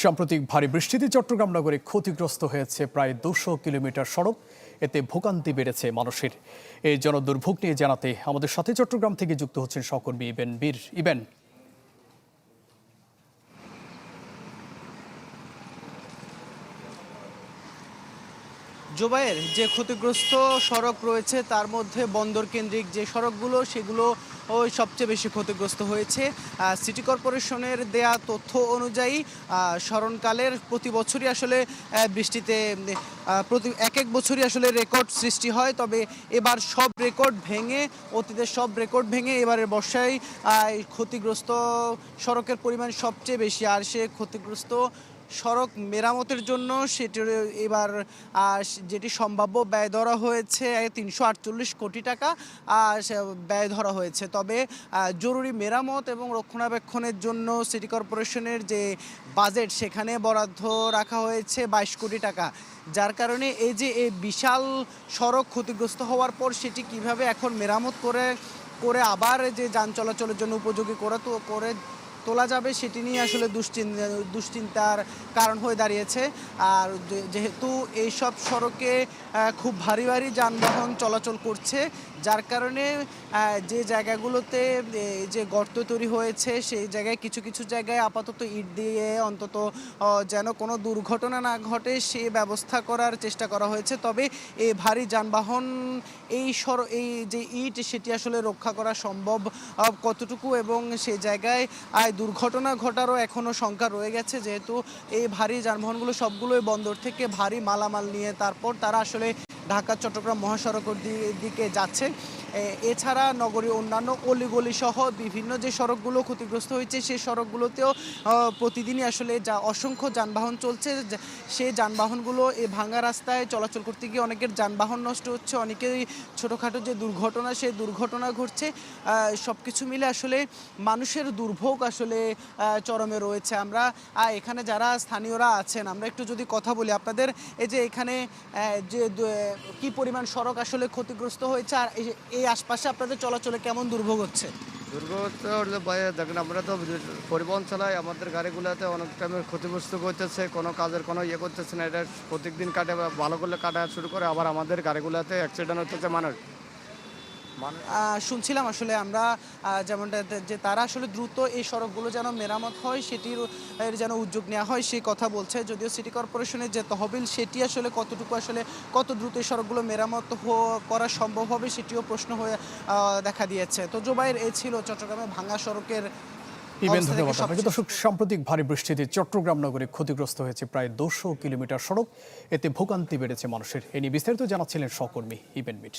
সাম্প্রতিক ভারী বৃষ্টিতে চট্টগ্রাম নগরে ক্ষতিগ্রস্ত হয়েছে প্রায় 200 কিলোমিটার সড়ক। এতে ভোগান্তি বেড়েছে মানুষের। এই জনদুর্ভোগ নিয়ে জানাতে আমাদের সাথে চট্টগ্রাম থেকে যুক্ত হচ্ছেন সহকর্মী ইবেন বীর। ইবেন, জুবাইর, যে ক্ষতিগ্রস্ত সড়ক রয়েছে তার মধ্যে বন্দর কেন্দ্রিক যে সড়কগুলো সেগুলো সবচেয়ে বেশি ক্ষতিগ্রস্ত হয়েছে। সিটি কর্পোরেশনের দেয়া তথ্য অনুযায়ী স্মরণকালের প্রতি বছরই আসলে বৃষ্টিতে এক বছরই আসলে রেকর্ড সৃষ্টি হয়, তবে এবার সব রেকর্ড ভেঙে অতীতের সব রেকর্ড ভেঙে এবারের বর্ষায় ক্ষতিগ্রস্ত সড়কের পরিমাণ সবচেয়ে বেশি। আর সে ক্ষতিগ্রস্ত সড়ক মেরামতের জন্য সেটির এবার যেটি সম্ভাব্য ব্যয় ধরা হয়েছে ৩৪৮ কোটি টাকা ব্যয় ধরা হয়েছে। তবে জরুরি মেরামত এবং রক্ষণাবেক্ষণের জন্য সিটি কর্পোরেশনের যে বাজেট সেখানে বরাদ্দ রাখা হয়েছে 22 কোটি টাকা, যার কারণে এই যে এই বিশাল সড়ক ক্ষতিগ্রস্ত হওয়ার পর সেটি কিভাবে এখন মেরামত করে আবার যে যান চলাচলের জন্য উপযোগী করে তোলা যাবে সেটি নিয়ে আসলে দুশ্চিন্তার কারণ হয়ে দাঁড়িয়েছে। আর যেহেতু এইসব সড়কে খুব ভারী ভারী যানবাহন চলাচল করছে, যার কারণে যে জায়গাগুলোতে যে গর্ত তৈরি হয়েছে সেই জায়গায় কিছু কিছু জায়গায় আপাতত ইট দিয়ে অন্তত যেন কোনো দুর্ঘটনা না ঘটে সে ব্যবস্থা করার চেষ্টা করা হয়েছে। তবে এই ভারী যানবাহন এই যে ইট সেটি আসলে রক্ষা করা সম্ভব কতটুকু এবং সেই জায়গায় দুর্ঘটনা ঘটারও এখনও শঙ্কা রয়ে গেছে, যেহেতু এই ভারী যানবাহনগুলো সবগুলোই বন্দর থেকে ভারী মালামাল নিয়ে তারপর তারা আসলে ঢাকা চট্টগ্রাম মহাসড়কের দিকে যাচ্ছে। এছাড়া নগরীর অন্যান্য অলিগলি সহ বিভিন্ন যে সড়কগুলো ক্ষতিগ্রস্ত হয়েছে সেই সড়কগুলোতেও প্রতিদিনই আসলে অসংখ্য যানবাহন চলছে। সেই যানবাহনগুলো এই ভাঙা রাস্তায় চলাচল করতে গিয়ে অনেকের যানবাহন নষ্ট হচ্ছে, অনেকেরই ছোটোখাটো যে দুর্ঘটনা সেই দুর্ঘটনা ঘটছে। সব কিছু মিলে আসলে মানুষের দুর্ভোগ আসলে চরমে রয়েছে। আমরা এখানে যারা স্থানীয়রা আছেন আমরা একটু যদি কথা বলি আপনাদের, এই যে এখানে যে কি পরিমাণ সড়ক আসলে ক্ষতিগ্রস্ত হয়েছে আর এই আশপাশে আপনাদের চলাচলে কেমন দুর্ভোগ হচ্ছে? দুর্ভোগ হলে দেখেন, আমরা তো পরিবহন চালাই, আমাদের গাড়িগুলোতে অনেক টাইমের ক্ষতিগ্রস্ত করতেছে, কোনো কাজের কোনো করতেছে না। এটা প্রত্যেকদিন কাটে, ভালো করলে কাটা শুরু করে, আবার আমাদের গাড়িগুলোতে অ্যাক্সিডেন্ট হতেছে মানুষ। শুনছিলাম আসলে আমরা যেমনটা যে তারা আসলে দ্রুত এই সড়কগুলো যেন মেরামত হয় সেটির যেন উদ্যোগ নেওয়া হয় সেই কথা বলছে। যদিও সিটি কর্পোরেশনের যে তহবিল সেটি আসলে কত দ্রুত এই সড়কগুলো মেরামত করা সম্ভব হবে সেটিও প্রশ্ন হয়ে দেখা দিয়েছে। তো জুবাইর, এই ছিল চট্টগ্রামে ভাঙা সড়কের। ইবেন, ধন্যবাদ আপনাকে। দর্শক, সাম্প্রতিক ভারী বৃষ্টিতে চট্টগ্রাম নগরে ক্ষতিগ্রস্ত হয়েছে প্রায় 200 কিলোমিটার সড়ক। এতে ভোগান্তি বেড়েছে মানুষের। এ নিয়ে বিস্তারিত জানাচ্ছিলেন সহকর্মী ইবেন মিট।